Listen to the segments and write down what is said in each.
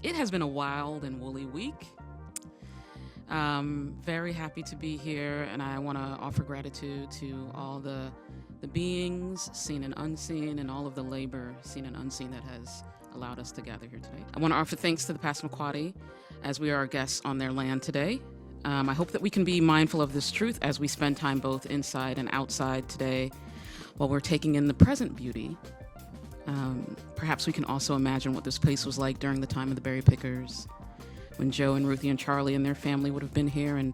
It has been a wild and woolly week. Very happy to be here, and I want to offer gratitude to all the beings, seen and unseen, and all of the labor, seen and unseen, that has allowed us to gather here today. I want to offer thanks to the Passamaquoddy, as we are our guests on their land today. I hope that we can be mindful of this truth as we spend time both inside and outside today while we're taking in the present beauty. Perhaps we can also imagine what this place was like during the time of the berry pickers, when Joe and Ruthie and Charlie and their family would have been here, and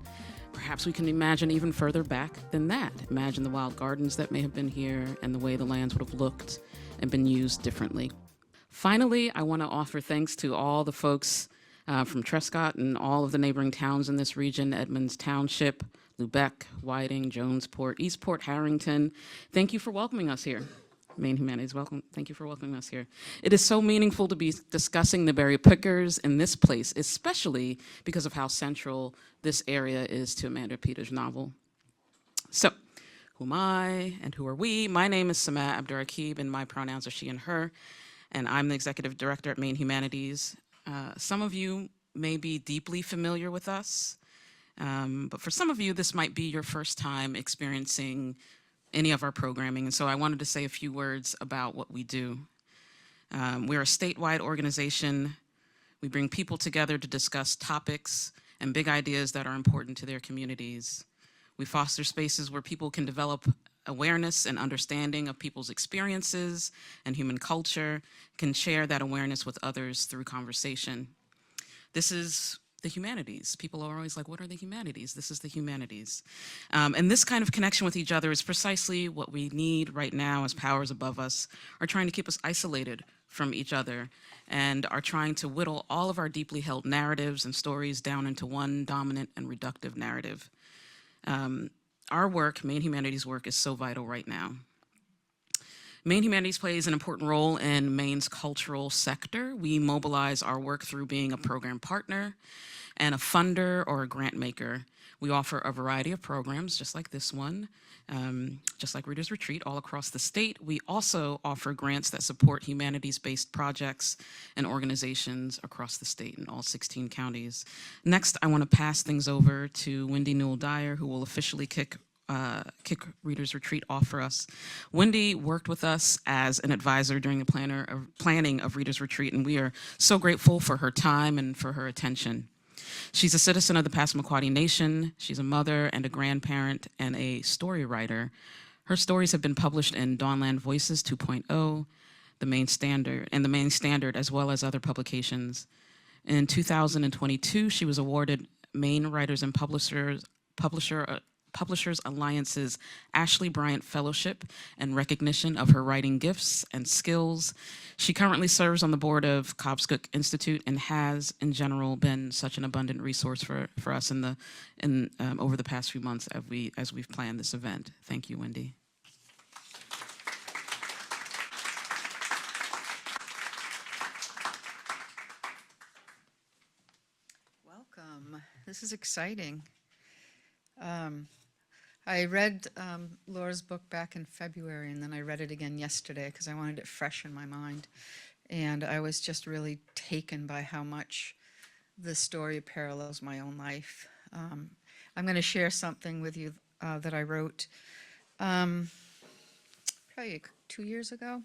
perhaps we can imagine even further back than that. Imagine the wild gardens that may have been here and the way the lands would have looked and been used differently. Finally, I want to offer thanks to all the folks from Trescott and all of the neighboring towns in this region: Edmonds Township, Lubec, Whiting, Jonesport, Eastport, Harrington. Thank you for welcoming us here. Maine Humanities, welcome. Thank you for welcoming us here. It is so meaningful to be discussing the berry pickers in this place, especially because of how central this area is to Amanda Peter's novel. So, who am I and who are we? My name is Samat Abdurakib, and my pronouns are she and her, and I'm the executive director at Maine Humanities. Some of you may be deeply familiar with us, but for some of you, this might be your first time experiencing any of our programming, and so I wanted to say a few words about what we do. We're a statewide organization. We bring people together to discuss topics and big ideas that are important to their communities. We foster spaces where people can develop awareness and understanding of people's experiences and human culture, can share that awareness with others through conversation. This is the humanities. People are always like, what are the humanities? This is the humanities. And this kind of connection with each other is precisely what we need right now, as powers above us are trying to keep us isolated from each other and are trying to whittle all of our deeply held narratives and stories down into one dominant and reductive narrative. Our work, Maine Humanities work, is so vital right now. Maine Humanities plays an important role in Maine's cultural sector. We mobilize our work through being a program partner and a funder or a grant maker. We offer a variety of programs, just like this one, just like Reader's Retreat, all across the state. We also offer grants that support humanities-based projects and organizations across the state in all 16 counties. Next, I want to pass things over to Wendy Newell Dyer, who will officially kick Reader's Retreat off for us. Wendy worked with us as an advisor during the planning of Reader's Retreat, and we are so grateful for her time and for her attention. She's a citizen of the Passamaquoddy Nation. She's a mother and a grandparent and a story writer. Her stories have been published in Dawnland Voices 2.0, the Maine Standard, as well as other publications. In 2022, she was awarded Maine Writers and Publishers Alliance's Ashley Bryant Fellowship and recognition of her writing gifts and skills. She currently serves on the board of Cobscook Institute and has, in general, been such an abundant resource for us over the past few months as we've planned this event. Thank you, Wendy. Welcome. This is exciting. I read Laura's book back in February, and then I read it again yesterday because I wanted it fresh in my mind. And I was just really taken by how much the story parallels my own life. I'm going to share something with you that I wrote probably 2 years ago.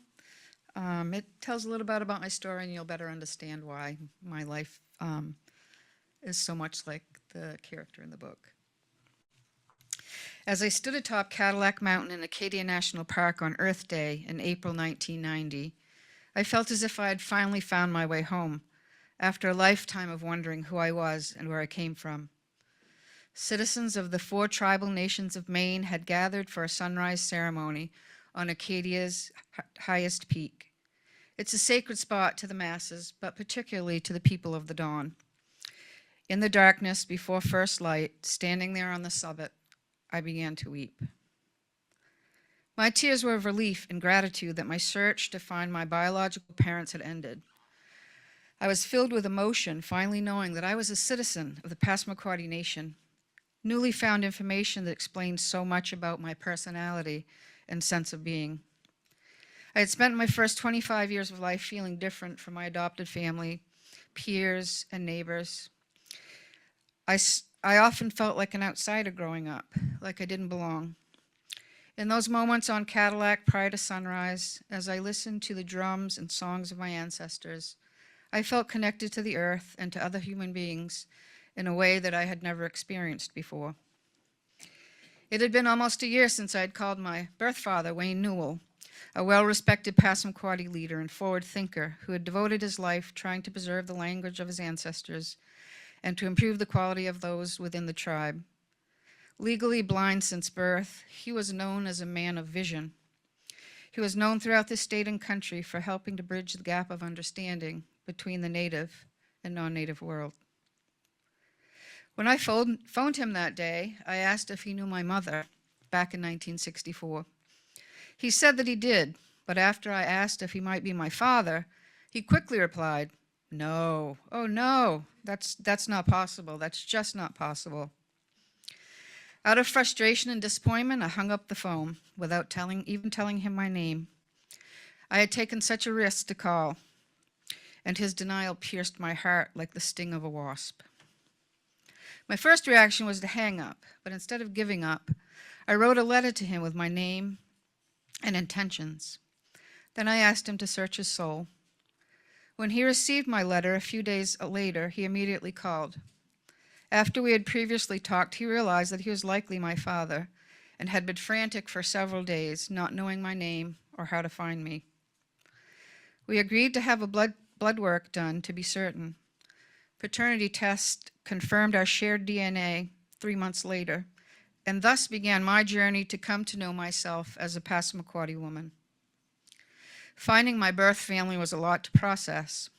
It tells a little bit about my story, and you'll better understand why my life is so much like the character in the book. As I stood atop Cadillac Mountain in Acadia National Park on Earth Day in April 1990, I felt as if I had finally found my way home after a lifetime of wondering who I was and where I came from. Citizens of the 4 tribal nations of Maine had gathered for a sunrise ceremony on Acadia's highest peak. It's a sacred spot to the masses, but particularly to the people of the dawn. In the darkness before first light, standing there on the summit, I began to weep. My tears were of relief and gratitude that my search to find my biological parents had ended. I was filled with emotion, finally knowing that I was a citizen of the Passamaquoddy Nation, newly found information that explained so much about my personality and sense of being. I had spent my first 25 years of life feeling different from my adopted family, peers, and neighbors. I often felt like an outsider growing up, like I didn't belong. In those moments on Cadillac prior to sunrise, as I listened to the drums and songs of my ancestors, I felt connected to the earth and to other human beings in a way that I had never experienced before. It had been almost a year since I had called my birth father, Wendy Newell, a well-respected Passamaquoddy leader and forward thinker who had devoted his life trying to preserve the language of his ancestors and to improve the quality of those within the tribe. Legally blind since birth, he was known as a man of vision. He was known throughout this state and country for helping to bridge the gap of understanding between the native and non-native world. When I phoned him that day, I asked if he knew my mother back in 1964. He said that he did, but after I asked if he might be my father, he quickly replied, "No, oh no, that's not possible. That's just not possible." Out of frustration and disappointment, I hung up the phone without even telling him my name. I had taken such a risk to call, and his denial pierced my heart like the sting of a wasp. My first reaction was to hang up, but instead of giving up, I wrote a letter to him with my name and intentions. Then I asked him to search his soul. When he received my letter a few days later, he immediately called. After we had previously talked, he realized that he was likely my father and had been frantic for several days, not knowing my name or how to find me. We agreed to have a blood work done to be certain. Paternity test confirmed our shared DNA 3 months later, and thus began my journey to come to know myself as a Passamaquoddy woman. Finding my birth family was a lot to process,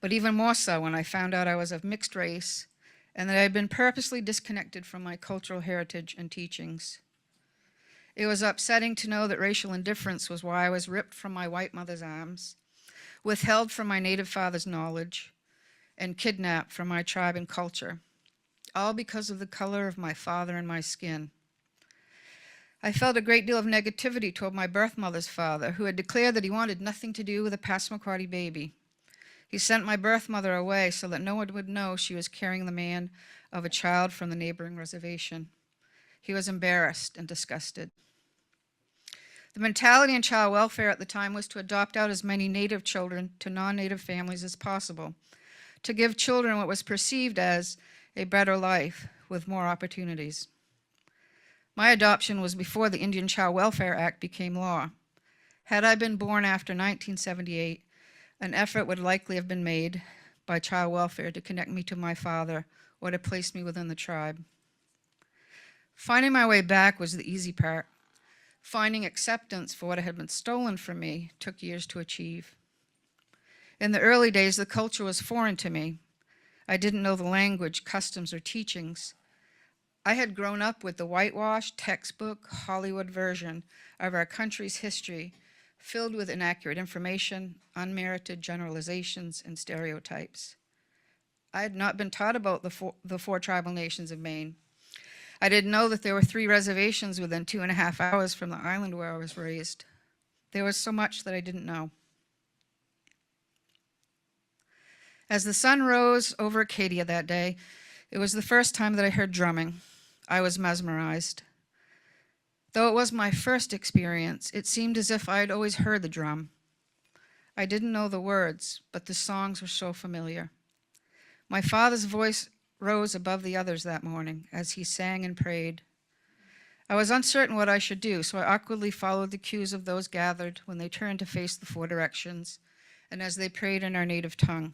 but even more so when I found out I was of mixed race and that I had been purposely disconnected from my cultural heritage and teachings. It was upsetting to know that racial indifference was why I was ripped from my white mother's arms, withheld from my native father's knowledge, and kidnapped from my tribe and culture, all because of the color of my father and my skin. I felt a great deal of negativity toward my birth mother's father, who had declared that he wanted nothing to do with a Passamaquoddy baby. He sent my birth mother away so that no one would know she was carrying the man of a child from the neighboring reservation. He was embarrassed and disgusted. The mentality in child welfare at the time was to adopt out as many native children to non-native families as possible, to give children what was perceived as a better life with more opportunities. My adoption was before the Indian Child Welfare Act became law. Had I been born after 1978, an effort would likely have been made by child welfare to connect me to my father or to place me within the tribe. Finding my way back was the easy part. Finding acceptance for what had been stolen from me took years to achieve. In the early days, the culture was foreign to me. I didn't know the language, customs, or teachings. I had grown up with the whitewashed, textbook, Hollywood version of our country's history, filled with inaccurate information, unmerited generalizations, and stereotypes. I had not been taught about the four tribal nations of Maine. I didn't know that there were 3 reservations within 2.5 hours from the island where I was raised. There was so much that I didn't know. As the sun rose over Acadia that day, it was the first time that I heard drumming. I was mesmerized. Though it was my first experience, it seemed as if I had always heard the drum. I didn't know the words, but the songs were so familiar. My father's voice rose above the others that morning as he sang and prayed. I was uncertain what I should do, so I awkwardly followed the cues of those gathered when they turned to face the 4 directions, and as they prayed in our native tongue.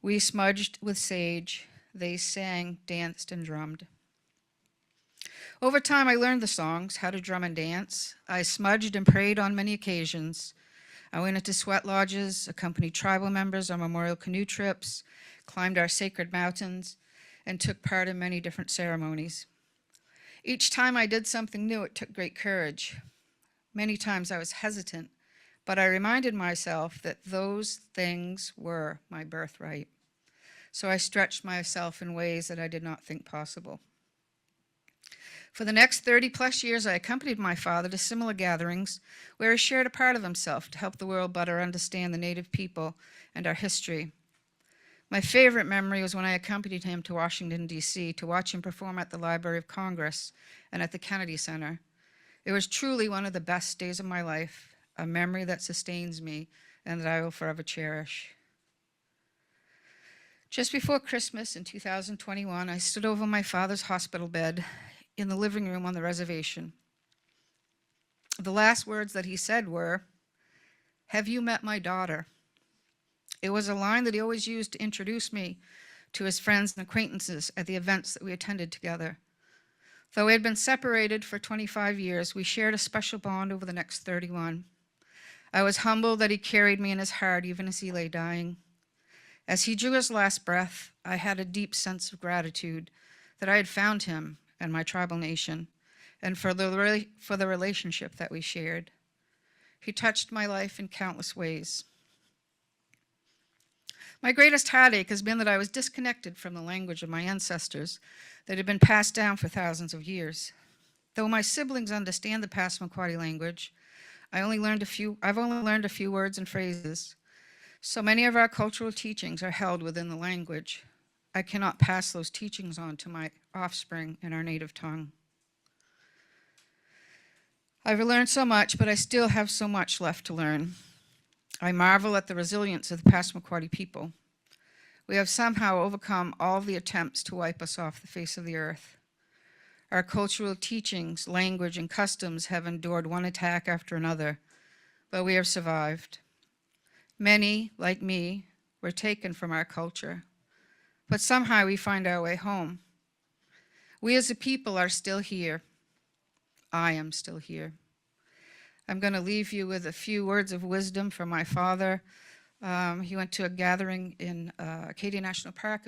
We smudged with sage, they sang, danced, and drummed. Over time, I learned the songs, how to drum and dance. I smudged and prayed on many occasions. I went into sweat lodges, accompanied tribal members on memorial canoe trips, climbed our sacred mountains, and took part in many different ceremonies. Each time I did something new, it took great courage. Many times I was hesitant, but I reminded myself that those things were my birthright. So I stretched myself in ways that I did not think possible. For the next 30-plus years, I accompanied my father to similar gatherings where he shared a part of himself to help the world better understand the Native people and our history. My favorite memory was when I accompanied him to Washington, D.C. to watch him perform at the Library of Congress and at the Kennedy Center. It was truly one of the best days of my life, a memory that sustains me and that I will forever cherish. Just before Christmas in 2021, I stood over my father's hospital bed in the living room on the reservation. The last words that he said were, "Have you met my daughter?" It was a line that he always used to introduce me to his friends and acquaintances at the events that we attended together. Though we had been separated for 25 years, we shared a special bond over the next 31. I was humbled that he carried me in his heart even as he lay dying. As he drew his last breath, I had a deep sense of gratitude that I had found him and my tribal nation, and for the relationship that we shared. He touched my life in countless ways. My greatest heartache has been that I was disconnected from the language of my ancestors that had been passed down for thousands of years. Though my siblings understand the Passamaquoddy language, I've only learned a few words and phrases. So many of our cultural teachings are held within the language. I cannot pass those teachings on to my offspring in our native tongue. I've learned so much, but I still have so much left to learn. I marvel at the resilience of the Passamaquoddy people. We have somehow overcome all the attempts to wipe us off the face of the earth. Our cultural teachings, language, and customs have endured one attack after another, but we have survived. Many, like me, were taken from our culture, but somehow we find our way home. We as a people are still here. I am still here. I'm going to leave you with a few words of wisdom from my father. He went to a gathering in Acadia National Park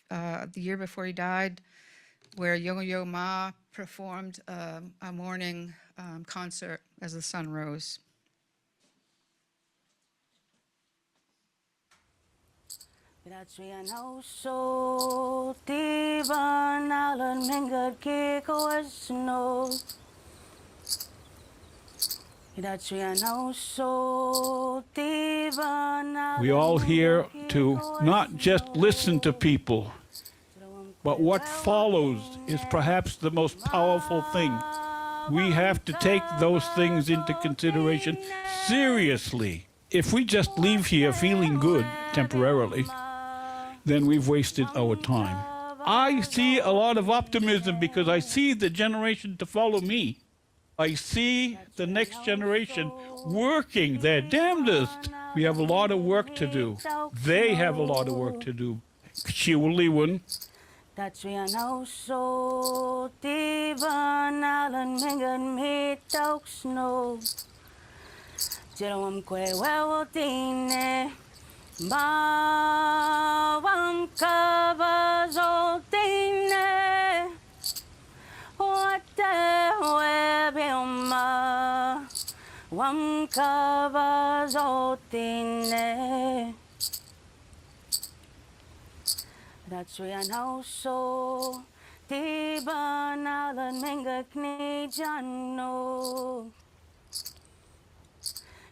the year before he died, where Yo-Yo Ma performed a morning concert as the sun rose. We all here to not just listen to people, but what follows is perhaps the most powerful thing. We have to take those things into consideration seriously. If we just leave here feeling good temporarily, then we've wasted our time. I see a lot of optimism because I see the generation to follow me. I see the next generation working their damnedest. We have a lot of work to do. They have a lot of work to do. Chiwaliwun. That's we know so tiba nalan mengak ni jano.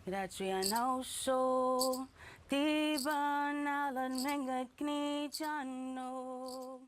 That's we know so tiba nalan mengak ni jano.